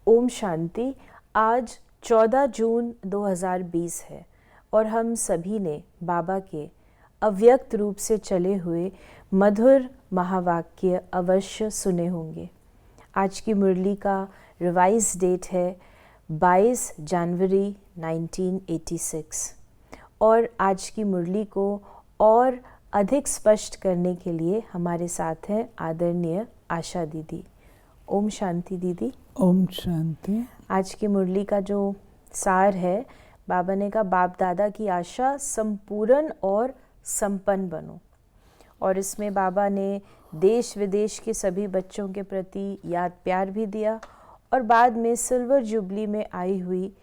ओम शांति। आज 14 जून 2020 है और हम सभी ने बाबा के अव्यक्त रूप से चले हुए मधुर महावाक्य अवश्य सुने होंगे। आज की मुरली का रिवाइज डेट है 22 जनवरी 1986 और आज की मुरली को और अधिक स्पष्ट करने के लिए हमारे साथ हैं आदरणीय आशा दीदी। ओम शांति दीदी। ओम शांति। आज की मुरली का जो सार है, बाबा ने कहा बाप दादा की आशा संपूर्ण और संपन्न बनो, और इसमें बाबा ने देश विदेश के सभी बच्चों के प्रति याद प्यार भी दिया और बाद में सिल्वर जुबली में आई हुई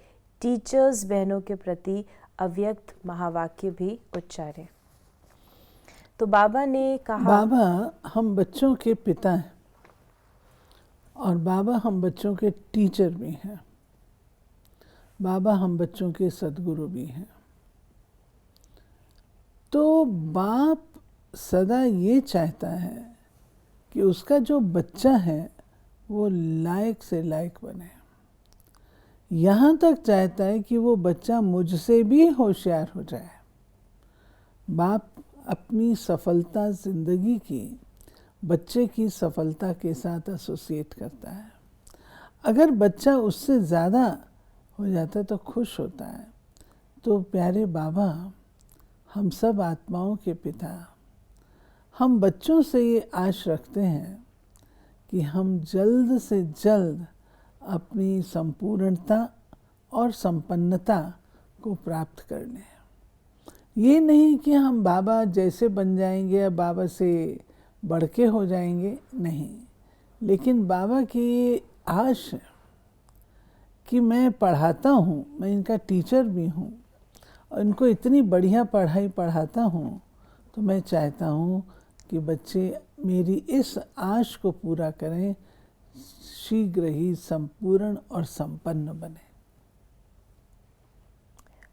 टीचर्स बहनों के प्रति अव्यक्त महावाक्य भी उच्चारे। तो बाबा ने कहा, बाबा हम बच्चों के पिता हैं और बाबा हम बच्चों के टीचर भी हैं। बाबा हम बच्चों के सद्गुरु भी हैं। तो बाप सदा ये चाहता है कि उसका जो बच्चा है वो लायक से लायक बने। यहाँ तक चाहता है कि वो बच्चा मुझसे भी होशियार हो जाए। बाप अपनी सफलता ज़िंदगी की बच्चे की सफलता के साथ एसोसिएट करता है। अगर बच्चा उससे ज़्यादा हो जाता है तो खुश होता है। तो प्यारे बाबा, हम सब आत्माओं के पिता, हम बच्चों से ये आश रखते हैं कि हम जल्द से जल्द अपनी संपूर्णता और संपन्नता को प्राप्त कर लें। ये नहीं कि हम बाबा जैसे बन जाएंगे या बाबा से बढ़ के हो जाएंगे, नहीं, लेकिन बाबा की ये आश है कि मैं पढ़ाता हूँ, मैं इनका टीचर भी हूँ और इनको इतनी बढ़िया पढ़ाई पढ़ाता हूँ, तो मैं चाहता हूँ कि बच्चे मेरी इस आश को पूरा करें, शीघ्र ही संपूर्ण और संपन्न बने।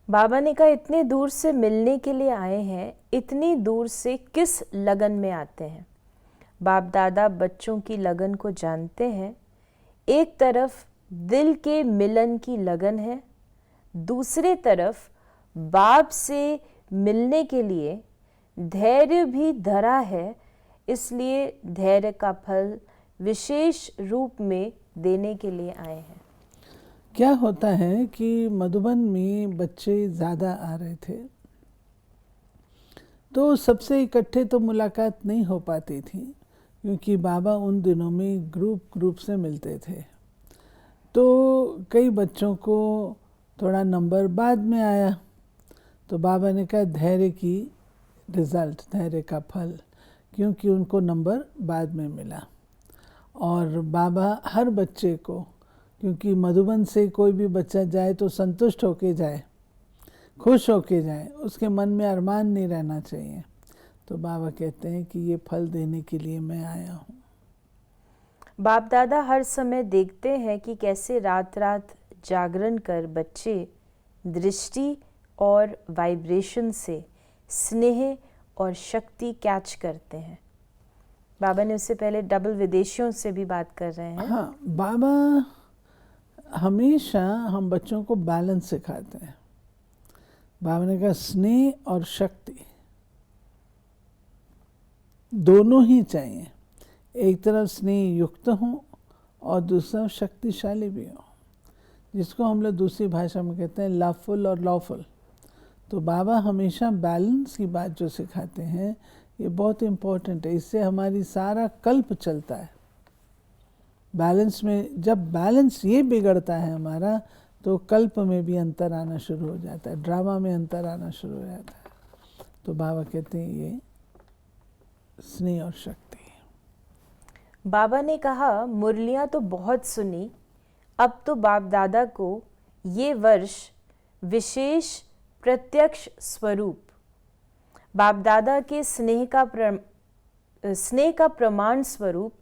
बाबा ने कहा इतने दूर से मिलने के लिए आए हैं, इतनी दूर से किस लगन में आते हैं। बाप दादा बच्चों की लगन को जानते हैं। एक तरफ दिल के मिलन की लगन है, दूसरे तरफ बाप से मिलने के लिए धैर्य भी धरा है, इसलिए धैर्य का फल विशेष रूप में देने के लिए आए हैं। क्या होता है कि मधुबन में बच्चे ज़्यादा आ रहे थे, तो सबसे इकट्ठे तो मुलाकात नहीं हो पाती थी, क्योंकि बाबा उन दिनों में ग्रुप से मिलते थे। तो कई बच्चों को थोड़ा नंबर बाद में आया, तो बाबा ने कहा धैर्य की रिज़ल्ट, धैर्य का फल, क्योंकि उनको नंबर बाद में मिला। और बाबा हर बच्चे को, क्योंकि मधुबन से कोई भी बच्चा जाए तो संतुष्ट होके जाए, खुश होके जाए, उसके मन में अरमान नहीं रहना चाहिए। तो बाबा कहते हैं कि ये फल देने के लिए मैं आया हूँ। बाप दादा हर समय देखते हैं कि कैसे रात रात जागरण कर बच्चे दृष्टि और वाइब्रेशन से स्नेह और शक्ति कैच करते हैं। बाबा ने उससे पहले डबल विदेशियों से भी बात कर रहे हैं। हाँ, बाबा हमेशा हम बच्चों को बैलेंस सिखाते हैं। बाबा ने कहा स्नेह और शक्ति दोनों ही चाहिए। एक तरफ स्नेह युक्त हो और दूसरा शक्तिशाली भी हो, जिसको हम लोग दूसरी भाषा में कहते हैं लवफुल और लॉफुल। तो बाबा हमेशा बैलेंस की बात जो सिखाते हैं, ये बहुत इम्पोर्टेंट है। इससे हमारी सारा कल्प चलता है। बैलेंस में जब बैलेंस ये बिगड़ता है हमारा, तो कल्प में भी अंतर आना शुरू हो जाता है, ड्रामा में अंतर आना शुरू हो जाता है। तो बाबा कहते हैं ये स्नेह और शक्ति। बाबा ने कहा मुरलियाँ तो बहुत सुनी, अब तो बाप दादा को ये वर्ष विशेष प्रत्यक्ष स्वरूप, बाप दादा के स्नेह का प्रमाण स्वरूप,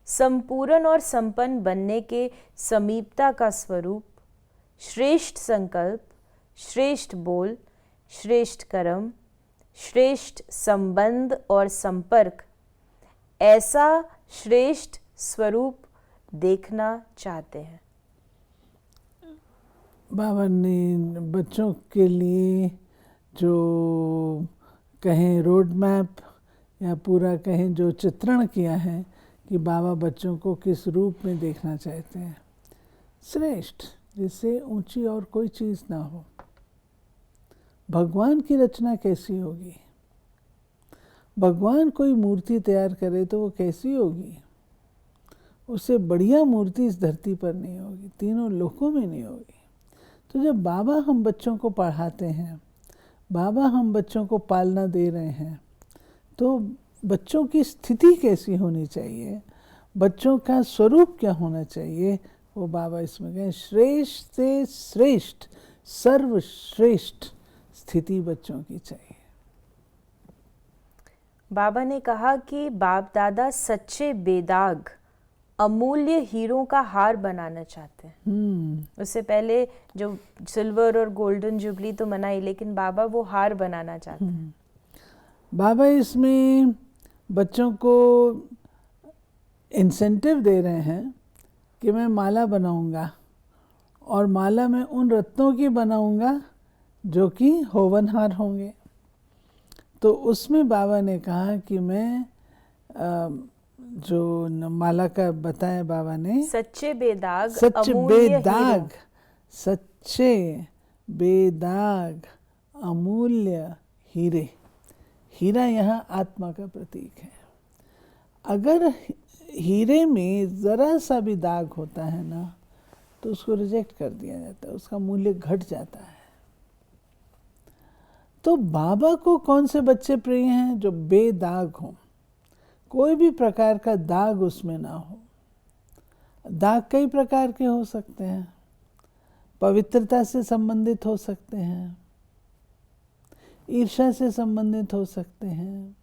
संपूर्ण और संपन्न बनने के समीपता का स्वरूप, श्रेष्ठ संकल्प, श्रेष्ठ बोल, श्रेष्ठ कर्म, श्रेष्ठ संबंध और संपर्क, ऐसा श्रेष्ठ स्वरूप देखना चाहते हैं। बाबा ने बच्चों के लिए जो कहें रोड मैप या पूरा कहें जो चित्रण किया है कि बाबा बच्चों को किस रूप में देखना चाहते हैं, श्रेष्ठ, जिससे ऊंची और कोई चीज़ ना हो। भगवान की रचना कैसी होगी? भगवान कोई मूर्ति तैयार करे तो वो कैसी होगी? उससे बढ़िया मूर्ति इस धरती पर नहीं होगी, तीनों लोकों में नहीं होगी। तो जब बाबा हम बच्चों को पढ़ाते हैं, बाबा हम बच्चों को पालना दे रहे हैं, तो बच्चों की स्थिति कैसी होनी चाहिए, बच्चों का स्वरूप क्या होना चाहिए, वो बाबा इसमें कहें श्रेष्ठ से श्रेष्ठ, सर्वश्रेष्ठ स्थिति बच्चों की चाहिए। बाबा ने कहा कि बाप दादा सच्चे बेदाग अमूल्य हीरों का हार बनाना चाहते हैं। उससे पहले जो सिल्वर और गोल्डन जुबली तो मनाई, लेकिन बाबा वो हार बनाना चाहते हैं। बाबा इसमें बच्चों को इंसेंटिव दे रहे हैं कि मैं माला बनाऊंगा और माला में उन रत्नों की बनाऊंगा जो कि होवनहार होंगे। तो उसमें बाबा ने कहा कि मैं जो माला का बताया बाबा ने, सच्चे बेदाग, सच्चे बेदाग, सच्चे बेदाग अमूल्य हीरे। हीरा यहाँ आत्मा का प्रतीक है। अगर हीरे में ज़रा सा भी दाग होता है ना, तो उसको रिजेक्ट कर दिया जाता है, उसका मूल्य घट जाता है। तो बाबा को कौन से बच्चे प्रिय हैं? जो बेदाग हों, कोई भी प्रकार का दाग उसमें ना हो। दाग कई प्रकार के हो सकते हैं, पवित्रता से संबंधित हो सकते हैं, ईर्ष्या से संबंधित हो सकते हैं,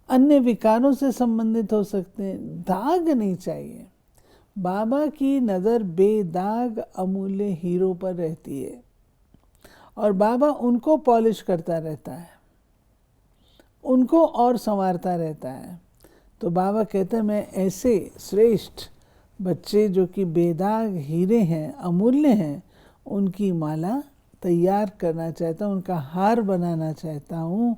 अन्य विकारों से संबंधित हो सकते हैं। दाग नहीं चाहिए। बाबा की नज़र बेदाग अमूल्य हीरो पर रहती है और बाबा उनको पॉलिश करता रहता है, उनको और संवारता रहता है। तो बाबा कहते हैं मैं ऐसे श्रेष्ठ बच्चे जो कि बेदाग हीरे हैं, अमूल्य हैं, उनकी माला तैयार करना चाहता हूँ, उनका हार बनाना चाहता हूँ,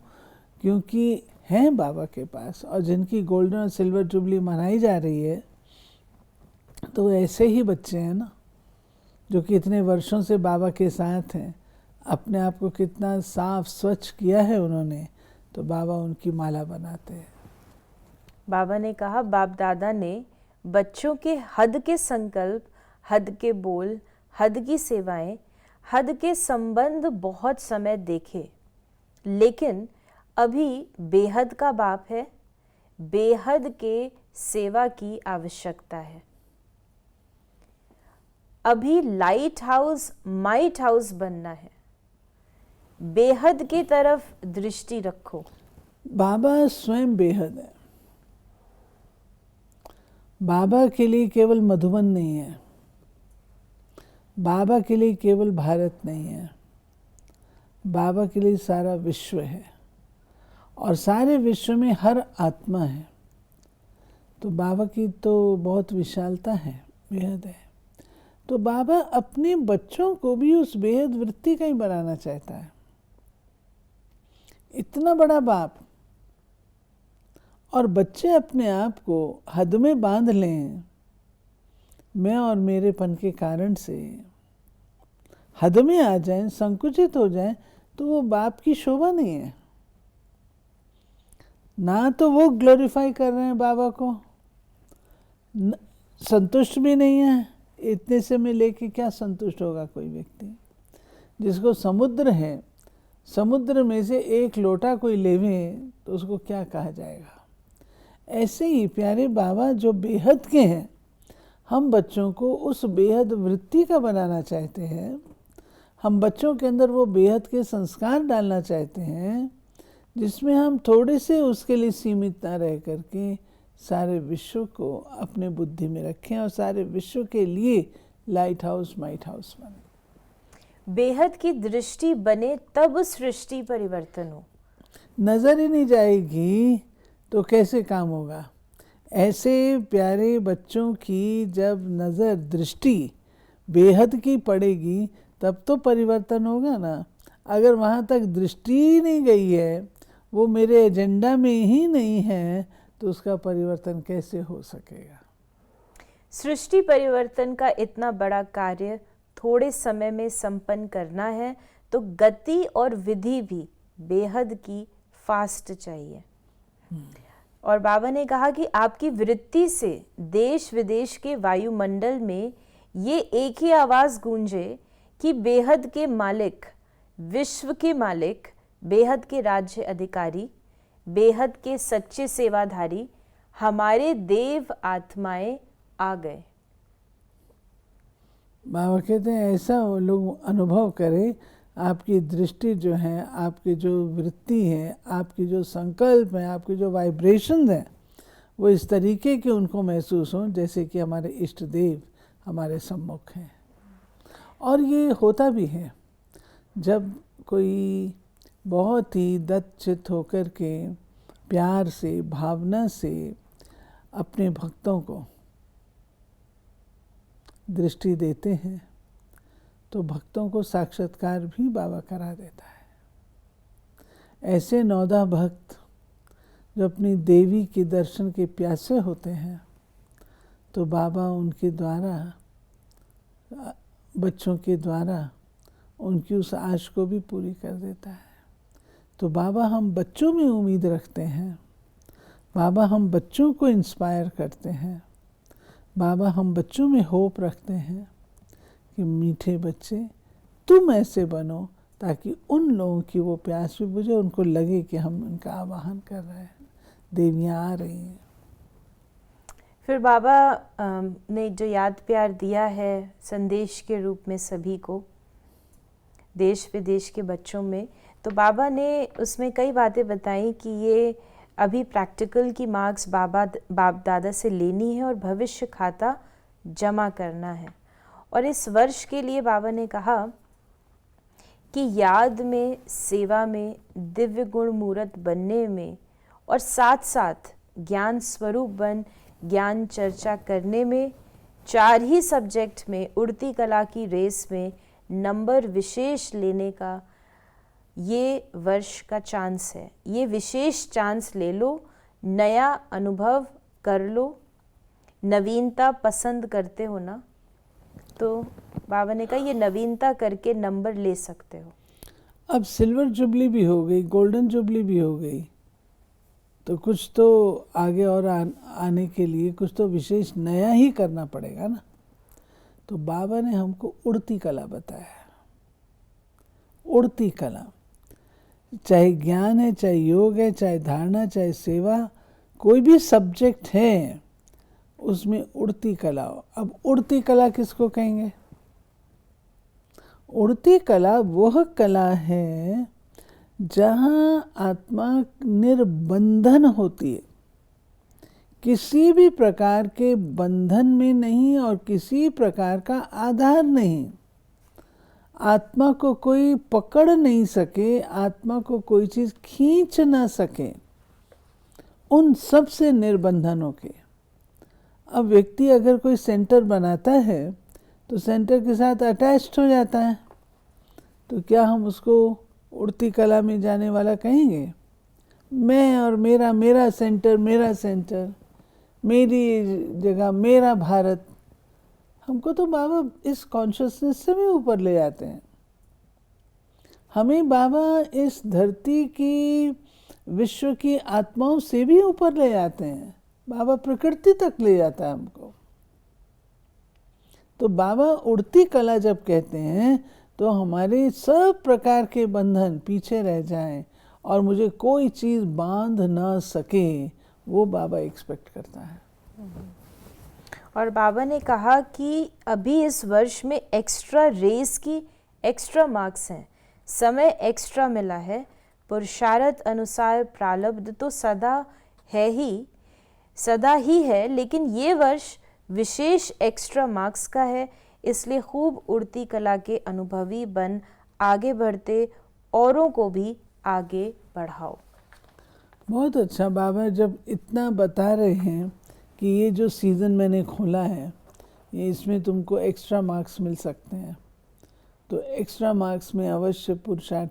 क्योंकि हैं बाबा के पास और जिनकी गोल्डन और सिल्वर जुबली मनाई जा रही है, तो ऐसे ही बच्चे हैं ना जो कि इतने वर्षों से बाबा के साथ हैं, अपने आप को कितना साफ स्वच्छ किया है उन्होंने, तो बाबा उनकी माला बनाते हैं। बाबा ने कहा बाप दादा ने बच्चों के हद के संकल्प, हद के बोल, हद की सेवाएं, हद के संबंध बहुत समय देखे, लेकिन अभी बेहद का बाप है, बेहद के सेवा की आवश्यकता है। अभी लाइट हाउस माइट हाउस बनना है, बेहद की तरफ दृष्टि रखो। बाबा स्वयं बेहद है। बाबा के लिए केवल मधुबन नहीं है, बाबा के लिए केवल भारत नहीं है, बाबा के लिए सारा विश्व है और सारे विश्व में हर आत्मा है। तो बाबा की तो बहुत विशालता है, बेहद है। तो बाबा अपने बच्चों को भी उस बेहद वृत्ति का ही बनाना चाहता है। इतना बड़ा बाप, और बच्चे अपने आप को हद में बांध लें, मैं और मेरेपन के कारण से हद में आ जाएं, संकुचित हो जाएं, तो वो बाप की शोभा नहीं है। ना तो वो ग्लोरीफाई कर रहे हैं बाबा को, संतुष्ट भी नहीं है। इतने से में लेके क्या संतुष्ट होगा कोई व्यक्ति? जिसको समुद्र है, समुद्र में से एक लोटा कोई लेवे तो उसको क्या कहा जाएगा? ऐसे ही प्यारे बाबा जो बेहद के हैं, हम बच्चों को उस बेहद वृत्ति का बनाना चाहते हैं। हम बच्चों के अंदर वो बेहद के संस्कार डालना चाहते हैं, जिसमें हम थोड़े से उसके लिए सीमित ना रह करके सारे विश्व को अपने बुद्धि में रखें और सारे विश्व के लिए लाइट हाउस माइट हाउस बने। बेहद की दृष्टि बने तब सृष्टि परिवर्तन हो। नज़र ही नहीं जाएगी तो कैसे काम होगा? ऐसे प्यारे बच्चों की जब नज़र, दृष्टि बेहद की पड़ेगी तब तो परिवर्तन होगा ना। अगर वहाँ तक दृष्टि ही नहीं गई है, वो मेरे एजेंडा में ही नहीं है, तो उसका परिवर्तन कैसे हो सकेगा। सृष्टि परिवर्तन का इतना बड़ा कार्य थोड़े समय में संपन्न करना है तो गति और विधि भी बेहद की फास्ट चाहिए। और बाबा ने कहा कि आपकी वृत्ति से देश विदेश के वायुमंडल में ये एक ही आवाज गूंजे कि बेहद के मालिक, विश्व के मालिक, बेहद के राज्य अधिकारी, बेहद के सच्चे सेवाधारी, हमारे देव आत्माएं आ गए। बाबा कहते हैं ऐसा वो लोग अनुभव करें, आपकी दृष्टि जो है, आपकी जो वृत्ति है, आपकी जो संकल्प है, आपकी जो वाइब्रेशन है, वो इस तरीके के उनको महसूस हों जैसे कि हमारे इष्ट देव हमारे सम्मुख हैं। और ये होता भी है जब कोई बहुत ही दत्तचित्त होकर के प्यार से, भावना से अपने भक्तों को दृष्टि देते हैं, तो भक्तों को साक्षात्कार भी बाबा करा देता है। ऐसे 9 भक्त जो अपनी देवी के दर्शन के प्यासे होते हैं, तो बाबा उनके द्वारा, बच्चों के द्वारा उनकी उस आश को भी पूरी कर देता है। तो बाबा हम बच्चों में उम्मीद रखते हैं, बाबा हम बच्चों को इंस्पायर करते हैं, बाबा हम बच्चों में होप रखते हैं कि मीठे बच्चे तुम ऐसे बनो ताकि उन लोगों की वो प्यास भी बुझे, उनको लगे कि हम उनका आवाहन कर रहे हैं, देवियाँ आ रही हैं। फिर बाबा ने जो याद प्यार दिया है संदेश के रूप में सभी को, देश विदेश के बच्चों में, तो बाबा ने उसमें कई बातें बताई कि ये अभी प्रैक्टिकल की मार्क्स बाप दादा से लेनी है और भविष्य खाता जमा करना है। और इस वर्ष के लिए बाबा ने कहा कि याद में, सेवा में, दिव्य गुण मूर्त बनने में और साथ साथ ज्ञान स्वरूप बन ज्ञान चर्चा करने में, 4 ही सब्जेक्ट में उड़ती कला की रेस में नंबर विशेष लेने का ये वर्ष का चांस है। ये विशेष चांस ले लो, नया अनुभव कर लो। नवीनता पसंद करते हो ना, तो बाबा ने कहा ये नवीनता करके नंबर ले सकते हो। अब सिल्वर जुबली भी हो गई, गोल्डन जुबली भी हो गई, तो कुछ तो आगे और आने के लिए कुछ तो विशेष नया ही करना पड़ेगा ना। तो बाबा ने हमको उड़ती कला बताया। उड़ती कला, चाहे ज्ञान है, चाहे योग है, चाहे धारणा, चाहे सेवा, कोई भी सब्जेक्ट है उसमें उड़ती कला हो। अब उड़ती कला किसको कहेंगे? उड़ती कला वह कला है जहाँ आत्मा निर्बंधन होती है, किसी भी प्रकार के बंधन में नहीं और किसी प्रकार का आधार नहीं। आत्मा को कोई पकड़ नहीं सके, आत्मा को कोई चीज़ खींच ना सके, उन सब से निर्बंधनों के। अब व्यक्ति अगर कोई सेंटर बनाता है तो सेंटर के साथ अटैच्ड हो जाता है, तो क्या हम उसको उड़ती कला में जाने वाला कहेंगे? मैं और मेरा, मेरा सेंटर, मेरी जगह, मेरा भारत। हमको तो बाबा इस कॉन्शियसनेस से भी ऊपर ले जाते हैं। हमें बाबा इस धरती की, विश्व की आत्माओं से भी ऊपर ले जाते हैं। बाबा प्रकृति तक ले जाता है हमको। तो बाबा उड़ती कला जब कहते हैं तो हमारे सब प्रकार के बंधन पीछे रह जाएं और मुझे कोई चीज़ बांध ना सके, वो बाबा एक्सपेक्ट करता है। और बाबा ने कहा कि अभी इस वर्ष में एक्स्ट्रा रेस की एक्स्ट्रा मार्क्स हैं, समय एक्स्ट्रा मिला है, पुरुषार्थ अनुसार प्रारब्ध तो सदा ही है, लेकिन ये वर्ष विशेष एक्स्ट्रा मार्क्स का है। इसलिए खूब उड़ती कला के अनुभवी बन आगे बढ़ते औरों को भी आगे बढ़ाओ। बहुत अच्छा बाबा जब इतना बता रहे हैं कि ये जो सीज़न मैंने खोला है ये इसमें तुमको एक्स्ट्रा मार्क्स मिल सकते हैं, तो एक्स्ट्रा मार्क्स में अवश्य पुरुषार्थ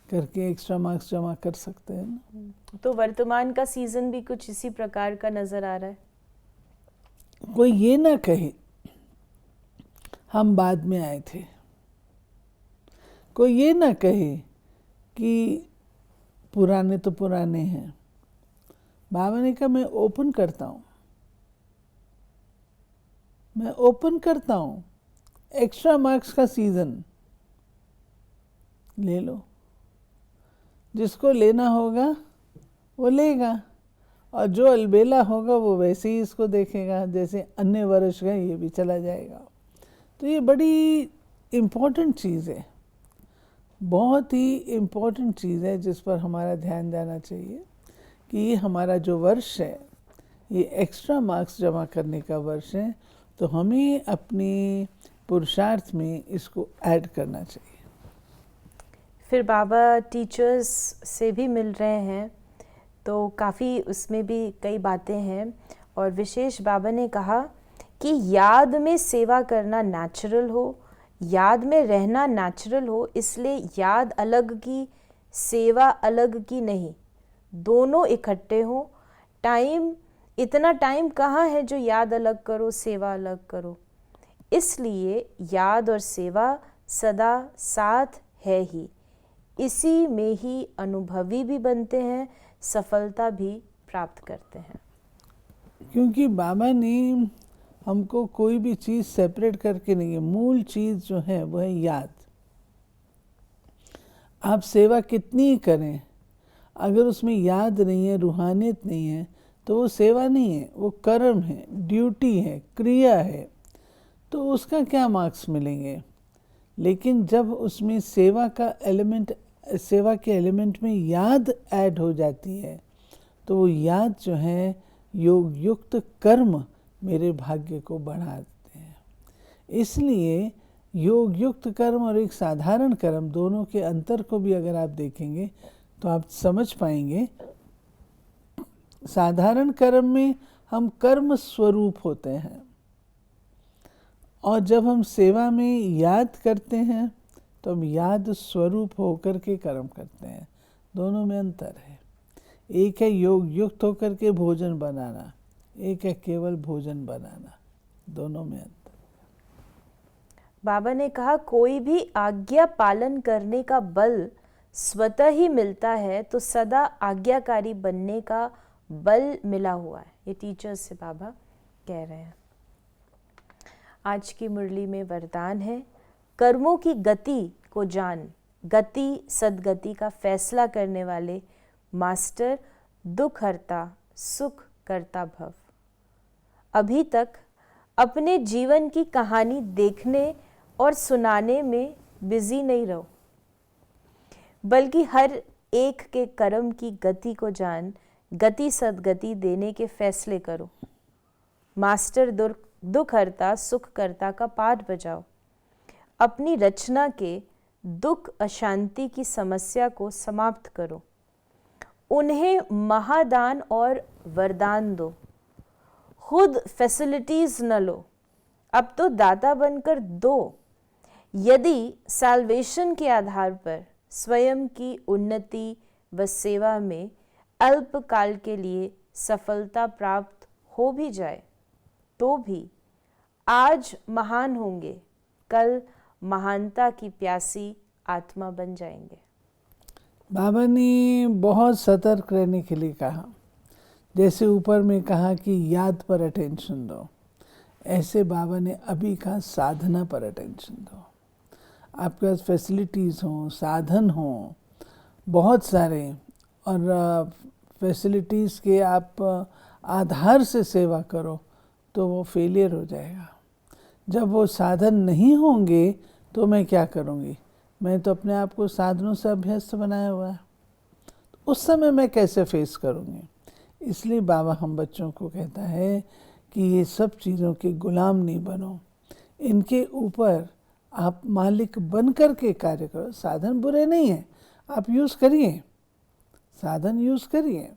करके एक्स्ट्रा मार्क्स जमा कर सकते हैं ना। तो वर्तमान का सीजन भी कुछ इसी प्रकार का नजर आ रहा है। कोई ये ना कहे हम बाद में आए थे, कोई ये ना कहे कि पुराने तो पुराने हैं। बाबा ने कहा मैं ओपन करता हूँ, मैं ओपन करता हूँ, एक्स्ट्रा मार्क्स का सीजन ले लो, जिसको लेना होगा वो लेगा, और जो अलबेला होगा वो वैसे ही इसको देखेगा जैसे अन्य वर्ष का ये भी चला जाएगा। तो ये बड़ी इम्पोर्टेंट चीज़ है, बहुत ही इम्पोर्टेंट चीज़ है जिस पर हमारा ध्यान जाना चाहिए कि ये हमारा जो वर्ष है ये एक्स्ट्रा मार्क्स जमा करने का वर्ष है, तो हमें अपनी पुरुषार्थ में इसको ऐड करना चाहिए। फिर बाबा टीचर्स से भी मिल रहे हैं, तो काफ़ी उसमें भी कई बातें हैं, और विशेष बाबा ने कहा कि याद में सेवा करना नेचुरल हो, याद में रहना नेचुरल हो, इसलिए याद अलग की सेवा अलग की नहीं, दोनों इकट्ठे हों। इतना टाइम कहाँ है जो याद अलग करो सेवा अलग करो, इसलिए याद और सेवा सदा साथ है ही, इसी में ही अनुभवी भी बनते हैं, सफलता भी प्राप्त करते हैं। क्योंकि बाबा ने हमको कोई भी चीज़ सेपरेट करके नहीं है, मूल चीज़ जो है वो है याद। आप सेवा कितनी ही करें, अगर उसमें याद नहीं है, रूहानियत नहीं है, तो वो सेवा नहीं है, वो कर्म है, ड्यूटी है, क्रिया है, तो उसका क्या मार्क्स मिलेंगे। लेकिन जब उसमें सेवा के एलिमेंट में याद ऐड हो जाती है, तो वो याद जो है योग युक्त कर्म मेरे भाग्य को बढ़ा देते हैं। इसलिए योग युक्त कर्म और एक साधारण कर्म दोनों के अंतर को भी अगर आप देखेंगे तो आप समझ पाएंगे। साधारण कर्म में हम कर्म स्वरूप होते हैं, और जब हम सेवा में याद करते हैं तो हम याद स्वरूप होकर के कर्म करते हैं। दोनों में अंतर है। एक है योग युक्त होकर के भोजन बनाना, एक है केवल भोजन बनाना, दोनों में अंतर। बाबा ने कहा कोई भी आज्ञा पालन करने का बल स्वतः ही मिलता है तो सदा आज्ञाकारी बनने का बल मिला हुआ है। ये टीचर्स से बाबा कह रहे हैं। आज की मुरली में वरदान है, कर्मों की गति को जान, गति सदगति का फैसला करने वाले मास्टर दुख हरता सुख करता भव। अभी तक अपने जीवन की कहानी देखने और सुनाने में बिजी नहीं रहो, बल्कि हर एक के कर्म की गति को जान, गति सदगति देने के फैसले करो। मास्टर दुख हरता सुख करता का पाठ बजाओ। अपनी रचना के दुख अशांति की समस्या को समाप्त करो। उन्हें महादान और वरदान दो। खुद फैसिलिटीज न लो, अब तो दाता बनकर दो। यदि साल्वेशन के आधार पर स्वयं की उन्नति व सेवा में अल्पकाल के लिए सफलता प्राप्त हो भी जाए तो भी आज महान होंगे, कल महानता की प्यासी आत्मा बन जाएंगे। बाबा ने बहुत सतर्क रहने के लिए कहा। जैसे ऊपर में कहा कि याद पर अटेंशन दो, ऐसे बाबा ने अभी कहा साधना पर अटेंशन दो। आपके पास फैसिलिटीज़ हों, साधन हों बहुत सारे, और फैसिलिटीज़ के आप आधार से सेवा करो तो वो फेलियर हो जाएगा। जब वो साधन नहीं होंगे तो मैं क्या करूँगी? मैं तो अपने आप को साधनों से अभ्यस्त बनाया हुआ है, तो उस समय मैं कैसे फेस करूँगी? इसलिए बाबा हम बच्चों को कहता है कि ये सब चीज़ों के गुलाम नहीं बनो, इनके ऊपर आप मालिक बन कर के कार्य करो। साधन बुरे नहीं हैं, आप यूज़ करिए, साधन यूज़ करिए,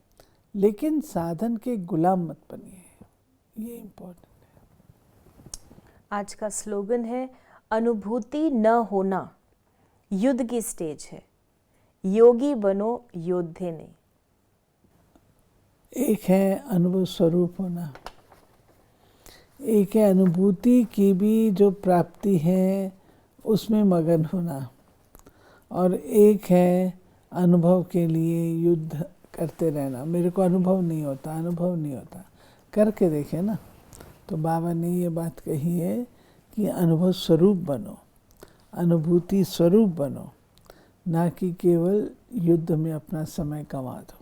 लेकिन साधन के गुलाम मत बनिए। ये इम्पोर्टेंट है। आज का स्लोगन है अनुभूति न होना युद्ध की स्टेज है, योगी बनो योद्धे नहीं। एक है अनुभव स्वरूप होना, एक है अनुभूति की भी जो प्राप्ति है उसमें मगन होना, और एक है अनुभव के लिए युद्ध करते रहना। मेरे को अनुभव नहीं होता, अनुभव नहीं होता, करके देखे ना। तो बाबा ने ये बात कही है कि अनुभव स्वरूप बनो, अनुभूति स्वरूप बनो, ना कि केवल युद्ध में अपना समय गंवा दो।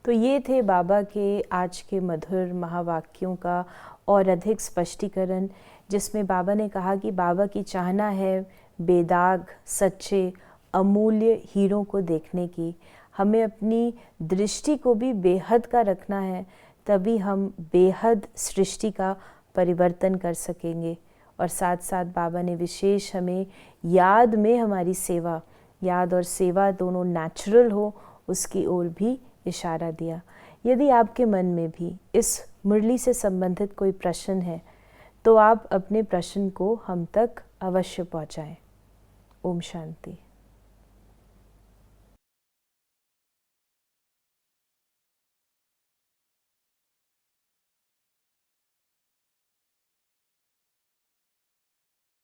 तो ये थे बाबा के आज के मधुर महावाक्यों का और अधिक स्पष्टीकरण, जिसमें बाबा ने कहा कि बाबा की चाहना है बेदाग, सच्चे, अमूल्य हीरों को देखने की। हमें अपनी दृष्टि को भी बेहद का रखना है, तभी हम बेहद सृष्टि का परिवर्तन कर सकेंगे। और साथ साथ बाबा ने विशेष हमें याद में हमारी सेवा, याद और सेवा दोनों नेचुरल हो, उसकी ओर भी इशारा दिया। यदि आपके मन में भी इस मुरली से संबंधित कोई प्रश्न है तो आप अपने प्रश्न को हम तक अवश्य पहुंचाएं। ओम शांति।